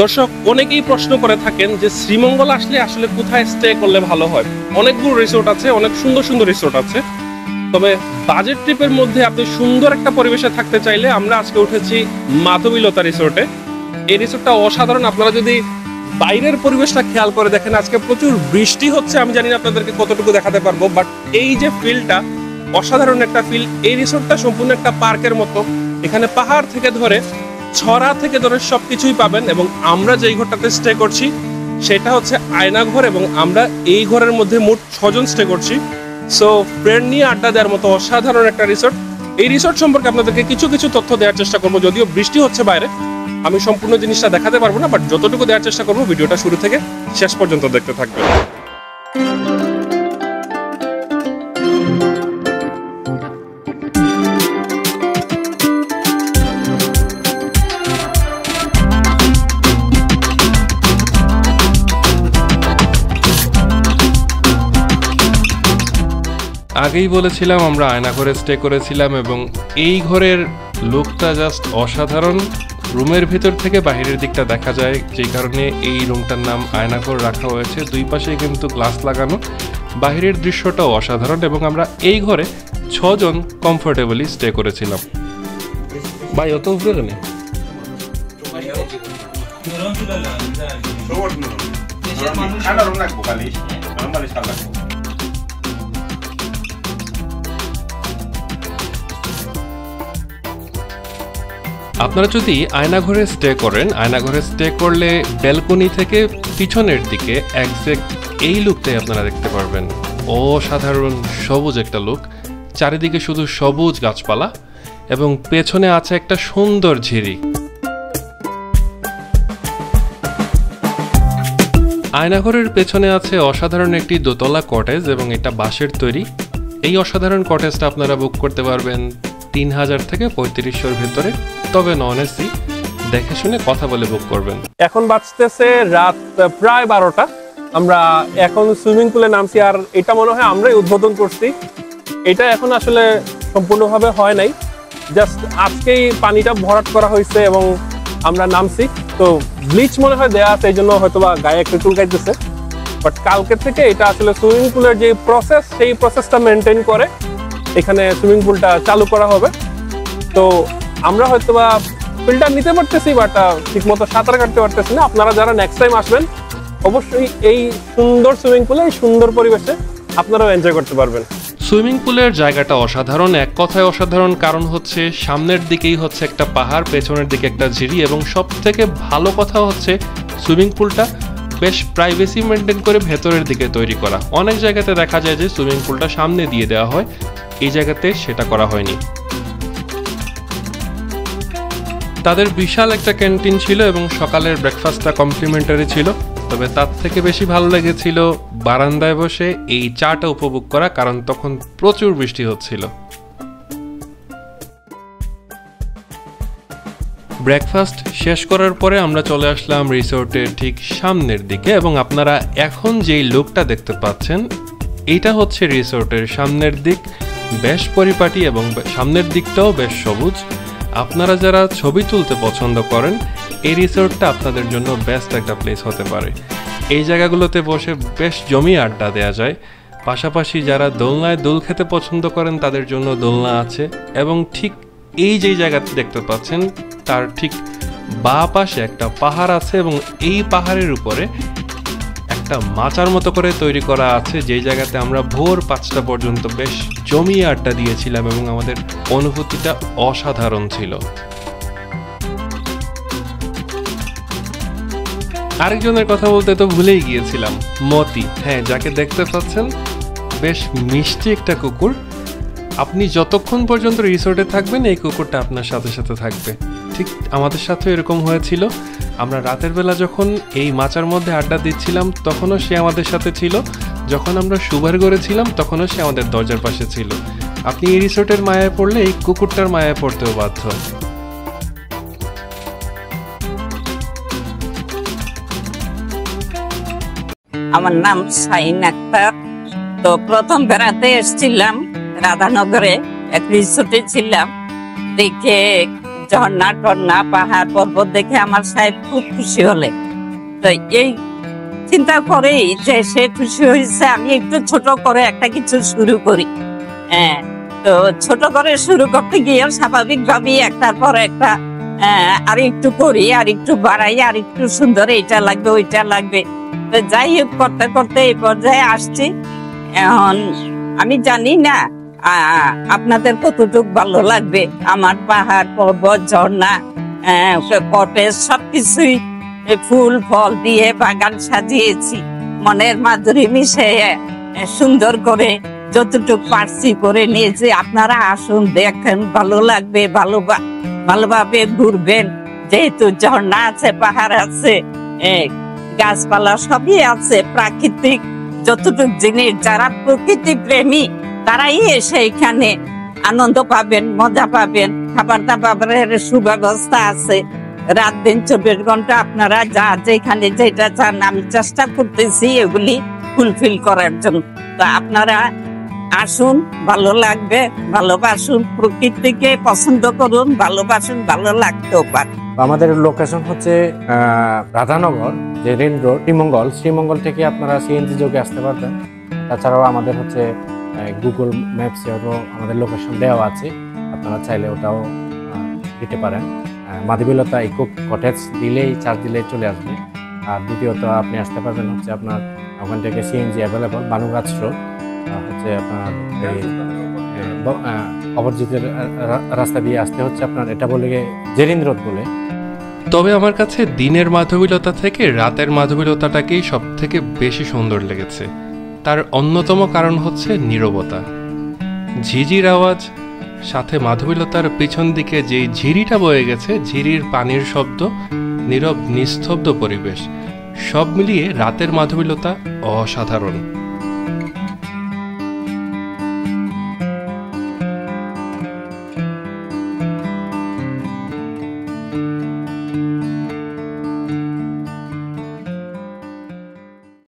দর্শক অনেকেই প্রশ্ন করে থাকেন যে শ্রীমঙ্গল আসলে আসলে কোথায় স্টে করলে ভালো হয়। অনেকগুলো রিসোর্ট আছে, অনেক সুন্দর সুন্দর রিসোর্ট আছে, তবে বাজেট ট্রিপের মধ্যে আপনি সুন্দর একটা পরিবেশে থাকতে চাইলে আমরা আজকে উঠেছি মাধবীলতা রিসোর্টে। এই রিসোর্টটা অসাধারণ। আপনারা যদি বাইরের পরিবেশটা খেয়াল করে দেখেন, আজকে প্রচুর বৃষ্টি হচ্ছে, আমি জানি না আপনাদেরকে কতটুকু দেখাতে পারবো, বাট এই যে ফিলটা অসাধারণ একটা ফিল। এই রিসোর্টটা সম্পূর্ণ একটা পার্কের মতো, এখানে পাহাড় থেকে ধরে ছড়া থেকে ধরে সবকিছুই পাবেন। এবং আমরা যেই ঘরটাতে স্টে করছি সেটা হচ্ছে আয়না ঘর, এবং আমরা এই ঘরের মধ্যে মোট 6 জন স্টে করছি। সো ফ্রেন্ড নিয়ে আড্ডা দেওয়ার মতো অসাধারণ একটা রিসোর্ট। এই রিসোর্ট সম্পর্কে আপনাদেরকে কিছু কিছু তথ্য দেওয়ার চেষ্টা করবো, যদিও বৃষ্টি হচ্ছে বাইরে, আমি সম্পূর্ণ জিনিসটা দেখাতে পারবো না, বাট যতটুকু দেওয়ার চেষ্টা করবো ভিডিওটা শুরু থেকে শেষ পর্যন্ত দেখতে থাকবেন। আগেই বলেছিলাম আমরা আয়না ঘরে স্টে করেছিলাম, এবং এই ঘরের লুকটা জাস্ট অসাধারণ। রুমের ভিতর থেকে বাহিরের দিকটা দেখা যায়, যেই কারণে এই রুমটার নাম আয়নাঘর রাখা হয়েছে। দুই পাশে কিন্তু গ্লাস লাগানো, বাহিরের দৃশ্যটাও অসাধারণ, এবং আমরা এই ঘরে 6 জন কমফোর্টেবলি স্টে করেছিলাম। ভাই অত উপরে নেই, আপনারা যদি আয়নাঘরে স্টে করেন, আয়নাঘরে স্টে করলে ব্যালকনি থেকে পিছনের দিকে একজ্যাক্ট এই লুকটাই আপনারা দেখতে পারবেন। অসাধারণ সবুজ একটা লুক, চারিদিকে শুধু সবুজ গাছপালা, এবং পেছনে আছে একটা সুন্দর ঝিরি। আয়নাঘরের পেছনে আছে অসাধারণ একটি দোতলা কটেজ, এবং এটা বাঁশের তৈরি। এই অসাধারণ কটেজটা আপনারা বুক করতে পারবেন 3000 থেকে 3500-র ভিতরে, তবে নন এসি। দেখে শুনে কথা বলে বুক করবেন। এখন বাজতেছে রাত প্রায় 12টা। আমরা এখন সুইমিং পুলে নামছি, আর এটা মনে হয় আমরাই উদ্বোধন করছি। এটা এখন আসলে সম্পূর্ণভাবে হয় নাই, জাস্ট আজকেই পানিটা ভরাট করা হয়েছে এবং আমরা নামছি। তো ব্লিচ মনে হয় দেয়া আছে, এই জন্য হয়তো বা গায়ে একটু চুলকাইতেছে, বাট কালকে থেকে এটা আসলে সুইমিং পুলের যে প্রসেস, সেই প্রসেসটা মেনটেন করে এখানে সুইমিং পুলটা চালু করা হবে। তো আমরা হয়তো বা ফিল্টার নিতে পারতেছি, বাট ঠিক মতো সাঁতার কাটতে পারতেছি না। আপনারা যারা নেক্সট টাইম আসবেন অবশ্যই এই সুন্দর সুইমিং পুলে, এই সুন্দর পরিবেশে আপনারাও এনজয় করতে পারবেন। সুইমিং পুলের জায়গাটা অসাধারণ, এক কথায় অসাধারণ। কারণ হচ্ছে সামনের দিকেই হচ্ছে একটা পাহাড়, পেছনের দিকে একটা ঝিরি, এবং সব থেকে ভালো কথা হচ্ছে সুইমিং পুলটা বেশ প্রাইভেসি মেনটেন করে ভেতরের দিকে তৈরি করা। অনেক জায়গাতে দেখা যায় যে সুইমিং পুলটা সামনে দিয়ে দেওয়া হয়, এই জায়গাতে সেটা করা হয়নি। তাদের বিশাল একটা ক্যান্টিন ছিল, এবং সকালের ব্রেকফাস্টটা কমপ্লিমেন্টারি ছিল। তবে তার থেকে বেশি ভালো লেগেছিল বারান্দায় বসে এই চাটা উপভোগ করা, কারণ তখন প্রচুর বৃষ্টি হচ্ছিল। ব্রেকফাস্ট শেষ করার পরে আমরা চলে আসলাম রিসোর্টের ঠিক সামনের দিকে, এবং আপনারা এখন যেই লুকটা দেখতে পাচ্ছেন এইটা হচ্ছে রিসোর্টের সামনের দিক। বেশ পরিপাটি, এবং সামনের দিকটাও বেশ সবুজ। আপনারা যারা ছবি তুলতে পছন্দ করেন, এই রিসোর্টটা আপনাদের জন্য বেস্ট একটা প্লেস হতে পারে। এই জায়গাগুলোতে বসে বেশ জমিয়ে আড্ডা দেওয়া যায়। পাশাপাশি যারা দোলনায় দোল খেতে পছন্দ করেন তাদের জন্য দোলনা আছে, এবং ঠিক এই যে জায়গাতে দেখতে পাচ্ছেন তার ঠিক বাঁ পাশে একটা পাহাড় আছে, এবং এই পাহাড়ের উপরে একটা মাচার মতো করে তৈরি করা আছে, যেই জায়গাতে আমরা ভোর 5টা পর্যন্ত বেশ জমিয়ে আড্ডা দিয়েছিলাম, এবং আমাদের অনুভূতিটা অসাধারণ ছিল। আরেকজনের কথা বলতে তো ভুলেই গিয়েছিলাম, মতি। হ্যাঁ, যাকে দেখতে পাচ্ছেন বেশ মিষ্টি একটা কুকুর। আপনি যতক্ষণ পর্যন্ত রিসোর্টে থাকবেন এই কুকুরটা আপনার সাথে সাথে থাকবে। ঠিক আমাদের সাথে এরকম হয়েছিল। আমরা রাতের বেলা যখন এই মাচার মধ্যে আড্ডা দিচ্ছিলাম তখনও সে আমাদের সাথে ছিল, যখন আমরা সুবার করেছিলাম তখনও সে আমাদের দরজার পাশে ছিল। আপনি এই রিসোর্টের মায়ায় পড়লে এই কুকুরটার মায়ায় পড়তেও বাধ্য। আমার নাম শাহিন আক্তার। তো প্রথম বেড়াতে এসেছিলাম রাধানগরে, এক রিসোর্টে ছিলাম। দেখে ঝর্ণা টর্ণা পাহাড় পর্বত দেখে আমার সাহেব খুব খুশি হলে, তো এই চিন্তা করেই যে সে খুশি হয়েছে আমি একটু ছোট করে একটা কিছু শুরু করি। হ্যাঁ, তো ছোট করে শুরু করতে গিয়ে স্বাভাবিক ভাবেই একটার পর একটা আর একটু করি, আর একটু বাড়াই, আর একটু সুন্দর এইটা লাগবে ওইটা লাগবে। তো যাই হোক করতে করতে এই পর্যায়ে আসছি। এখন আমি জানি না আপনাদের কতটুকু ভালো লাগবে। আমার পাহাড় পর্বত ঝর্ণা কটেজ সবকিছুই ফুল ফল দিয়ে বাগান সাজিয়েছি, মনের মাধুরী মিশে সুন্দর করে যতটুকু পারছি করে নিয়েছি। আপনারা আসুন, দেখেন, ভালো লাগবে, ভালোভাবে ঘুরবেন। যেহেতু ঝর্ণা আছে, পাহাড় আছে, গাছপালা সবই আছে, প্রাকৃতিক যতটুকু জিনিস, যারা প্রকৃতি প্রেমী তারাই এসে এখানে আনন্দ পাবেন, মজা পাবেন। খাবার দাবারের সুব্যবস্থা আছে, রাত দিন 24 ঘন্টা আপনারা যা যেখানে যেটা চান আমি চেষ্টা করতেছি এগুলি ফুলফিল করার জন্য। তো আপনারা আসুন, ভালো লাগবে, ভালোবাসুন, প্রকৃতিকে পছন্দ করুন, ভালোবাসুন, ভালো লাগতেও পারে। আমাদের লোকেশন হচ্ছে রাধানগর, যে রেল রোড, শ্রীমঙ্গল থেকে আপনারা সিএনজি যোগে আসতে পারবেন। তাছাড়াও আমাদের হচ্ছে গুগল ম্যাপসেও আমাদের লোকেশন দেওয়া আছে, আপনারা চাইলে ওটাও দিতে পারেন। মাধবীলতা ইকো কটেজ দিলেই চার্জ দিলেই চলে আসবে। আর দ্বিতীয়ত আপনি আসতে পারবেন হচ্ছে আপনার ওখান থেকে সিএনজি অ্যাভেলেবল, বানুগাছ রোড হচ্ছে আপনার অপরজিতের রাস্তা দিয়ে আসতে হচ্ছে আপনার, এটা বলে জেরিন রোড বলে। তবে আমার কাছে দিনের মাধবীলতা থেকে রাতের মাধবীলতাটাকেই সব থেকে বেশি সুন্দর লেগেছে। তার অন্যতম কারণ হচ্ছে নীরবতা, ঝিঝির আওয়াজ, সাথে মাধবীলতার পিছন দিকে যেই ঝিরিটা বয়ে গেছে, ঝিরির পানির শব্দ, নীরব নিস্তব্ধ পরিবেশ, সব মিলিয়ে রাতের মাধবীলতা অসাধারণ।